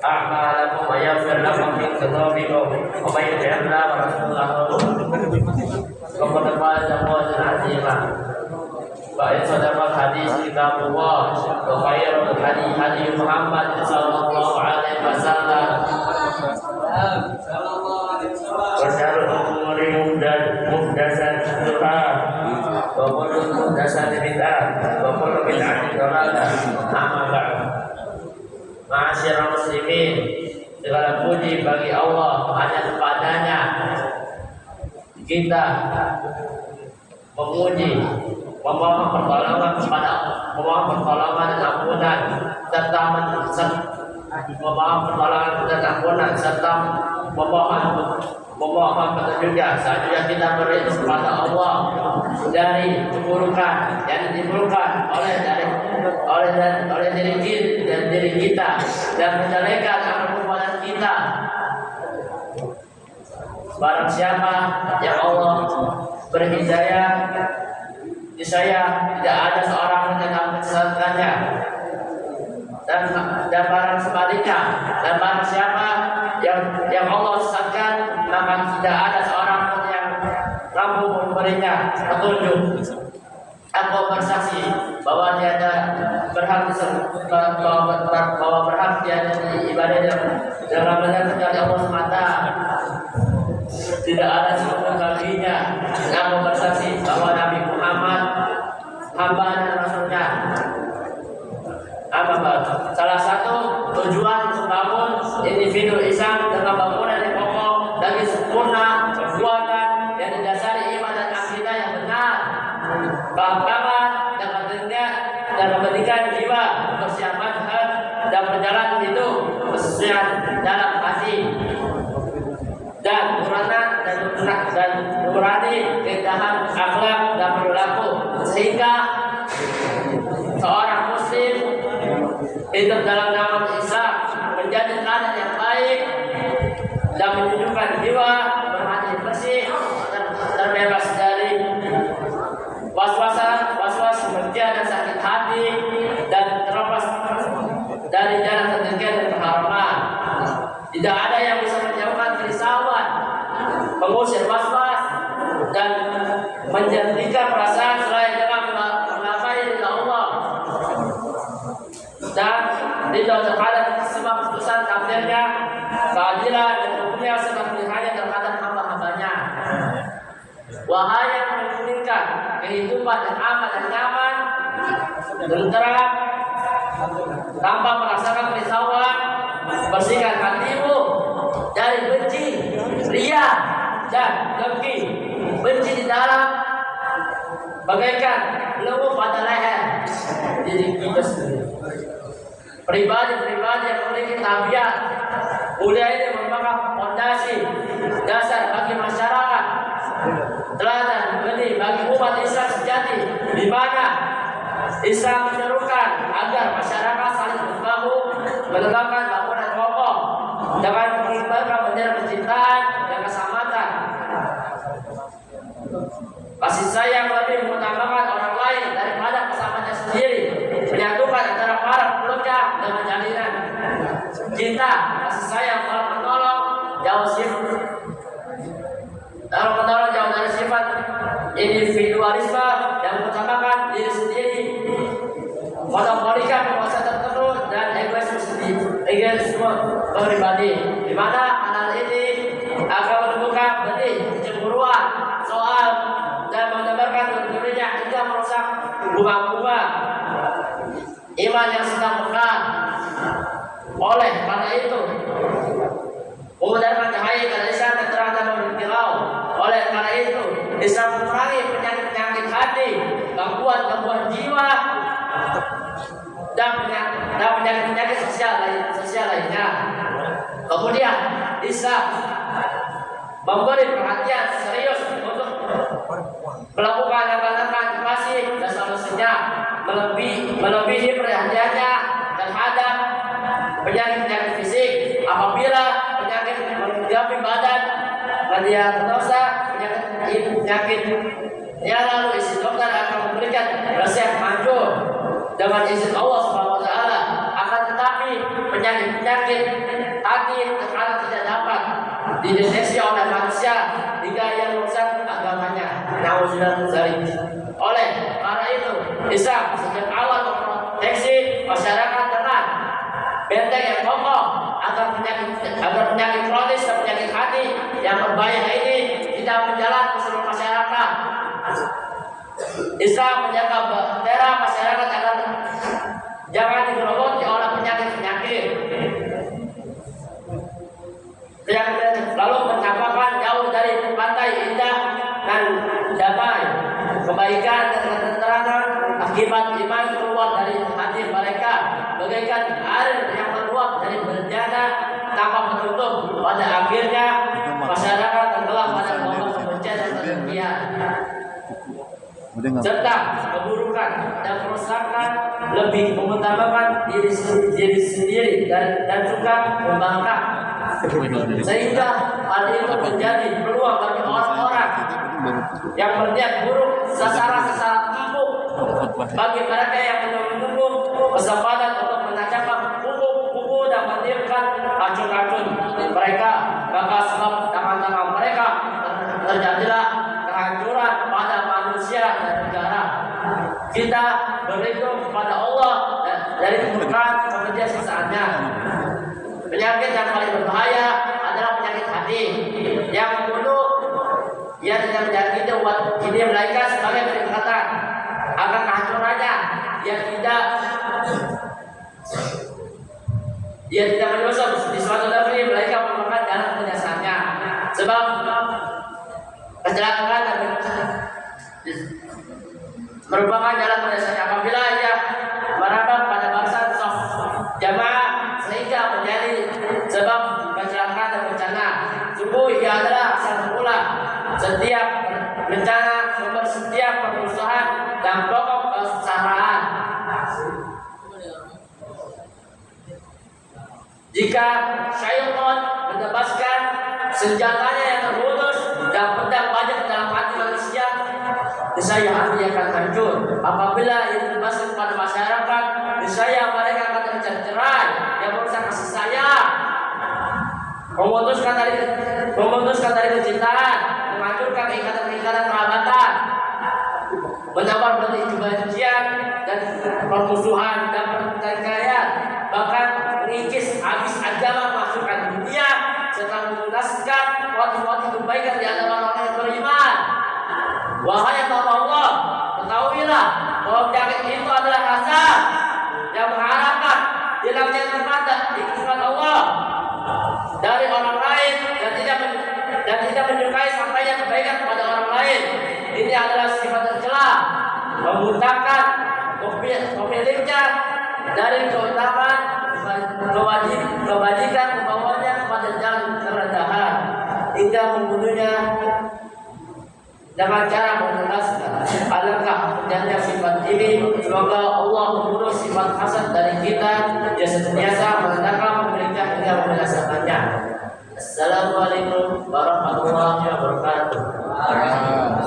أعمالكم ويغفر لكم من ذنوبكم ومن يطع الله ورسوله فقد فاز فوزا عظيما فإن صدق الحديث كتاب الله وخير الهدي هدي محمد صلى الله عليه وسلم وشر الأمور محدثاتها وكل محدثة بدعة وكل بدعة ضلالة أما بعد. Ma'asyiral muslimin, segala puji bagi Allah, hanya kepadanya kita memuji, memohon pertolongan kepada memohon pertolongan dan ampunan serta memohon pertolongan dan ampunan serta memohon petunjuknya. Selanjutnya kita beri kepada Allah dari keburukan yang ditimbulkan oleh diri kita dan menjelekan amal perbuatan kita. Barang siapa yang Allah beri hidayah, niscaya tidak ada seorang pun yang akan menyesatkannya. Dan barang sebaliknya, dan barang siapa yang Allah sesatkan, maka tidak ada seorang pun yang mampu memberinya petunjuk. Aku bersaksi bahwa tiada berhak bahwa berhak tiada ibadah dalam benar kecuali Allah semata. Tidak ada seorang kalinya. Aku bersaksi bahwa Nabi Muhammad hamba dan Rasulnya. Salah satu tujuan membangun individu Islam dengan bangunan yang kokoh lagi sempurna, perbuatan yang didasari iman dan akidah yang benar, keagamaan dan kepentingan jiwa, persiapan dan perjalanan itu kesucian dalam hati dan nurani keindahan akhlak dan perilaku, sehingga seorang muslim hidup dalam nama Islam menjadi teladan yang baik dan menunjukkan jiwa berhati bersih dan terbebas dari was-was, kebencian dan sakit hati, dan terlepas dari jalan ketergian dan keharaman. Tidak ada yang bisa menjauhkan kerisauan, mengusir was-was, dan menjadikan perasaan selain dengan menafai ridha Allah dan ridha terhadap semua keputusan takdirnya, keadilan dan hukumnya serta pilihannya terhadap hamba-hambanya. Wahai yang menginginkan kehidupan dan aman dan nyaman, tenteram, tanpa merasakan kerisauan, bersihkan hatimu dari benci, ria, dan dengki. Benci di dalam bagaikan belenggu pada leher diri kita sendiri. Pribadi-pribadi yang memiliki tabiat budaya ini merupakan fondasi dasar bagi masyarakat, teladan bagi umat Islam sejati, di mana Islam menyerukan agar masyarakat saling berbahu menegakkan bangunan kokoh dengan mengibarkan bendera kecintaan dan keselamatan, kasih sayang lebih mengutamakan orang lain daripada keselamatannya sendiri, menyatukan antara para pemeluknya dengan jalinan cinta, kasih sayang, menolong jauh dari sifat individualisme yang mengutamakan diri sendiri, monopolikan penguasa tertentu dan egoisme pribadi, di mana hal ini akan menimbulkan benih kecemburuan, soal dan menebarkan dirinya hingga merusak bunga-bunga iman yang sedang mekar. Oleh karena itu, memudarkan cahaya dan Islam terang dan berkilau. Oleh karena itu, Islam memerangi penyakit-penyakit hati, gangguan-gangguan jiwa, dan penyakit-penyakit sosial lainnya. Kemudian, Islam memberi perhatian serius untuk melakukan langkah-langkah antisipasi dan solusinya, melebihi perhatiannya terhadap penyakit-penyakit fisik. Apabila penyakit mengganggu badan, mendiagnosa penyakit ya, lalu izin dokter akan memberikan resep manjur dengan izin Allah Subhanahu wa taala. Akan tetapi penyakit-penyakit hati terkadang tidak dapat dideteksi oleh manusia hingga yang merusak agamanya. Oleh karena itu, Islam sejak awal memproteksi masyarakat dengan benteng yang kokoh agar penyakit kronis dan penyakit hati yang berbahaya ini tidak menjalar ke seluruh masyarakat. Islam menjaga bendera masyarakat agar jangan digerogoti oleh penyakit-penyakit. Lalu mencapakan jauh dari pantai indah dan damai, kebaikan dan ketentraman akibat iman keluar dari hati mereka bagaikan air yang meluap dari bejana tanpa penutup. Pada akhirnya masyarakat tenggelam pada gelombang kebencian dan kebencian serta keburukan dan kerusakan, lebih mengutamakan diri sendiri dan juga membangkang, sehingga hal itu menjadi peluang bagi orang-orang yang berniat buruk, sasaran-sasaran empuk bagi mereka yang menunggu kesempatan untuk menajamkan kuku dan meniupkan racun-racun mereka. Maka sebab tangan-tangan mereka terjadilah kehancuran pada manusia dan negara. Kita berlindung kepada Allah dari kemurkaan kebencian sisaannya. Penyakit yang paling berbahaya adalah penyakit hati yang membunuh. Ia tidak menyakiti umat ini melainkan sebagai peringatan akan kehancurannya. Ia tidak menyusup di suatu negeri melainkan merupakan jalan kebiasaannya. Sebab kecelakaan dan merupakan jalan kebiasaannya apabila ia merambah pada barisan soft jamaah sehingga menjadi sebab kecelakaan dan bencana. Sungguh ia adalah asal mula setiap bencana, sumber setiap permusuhan dan pokok kesengsaraan. Jika syaitan menebaskan senjatanya yang terputus dan pedang banyak dalam hati manusia, niscaya hati akan hancur. Apabila itu ditebaskan kepada masyarakat, niscaya mereka akan tercerai yang merusak kasih sayang, memutuskan dari kecintaan, menghancurkan ikatan-ikatan kerabatan, menebar benih kebencian dan permusuhan dan pertikaian, bahkan mengikis habis agama, masukkan dunia serta menuntaskan waktu-waktu kebaikan di antara orang yang beriman. Wahai hamba Allah, ketahuilah bahwa penyakit itu adalah rasa yang mengharapkan hilangnya nikmat Allah dari orang lain dan tidak menyukai sampainya kebaikan kepada orang lain. Ini adalah sifat tercela, membutakan pemiliknya dari keutamaan kebajikan, membawanya kepada jalan kerendahan hingga membunuhnya dengan cara menuntaskan. Alangkah indahnya sifat ini. Semoga Allah membunuh sifat hasad dari kita yang senantiasa menandakan pemiliknya hingga membinasakannya. Assalamualaikum warahmatullahi wabarakatuh.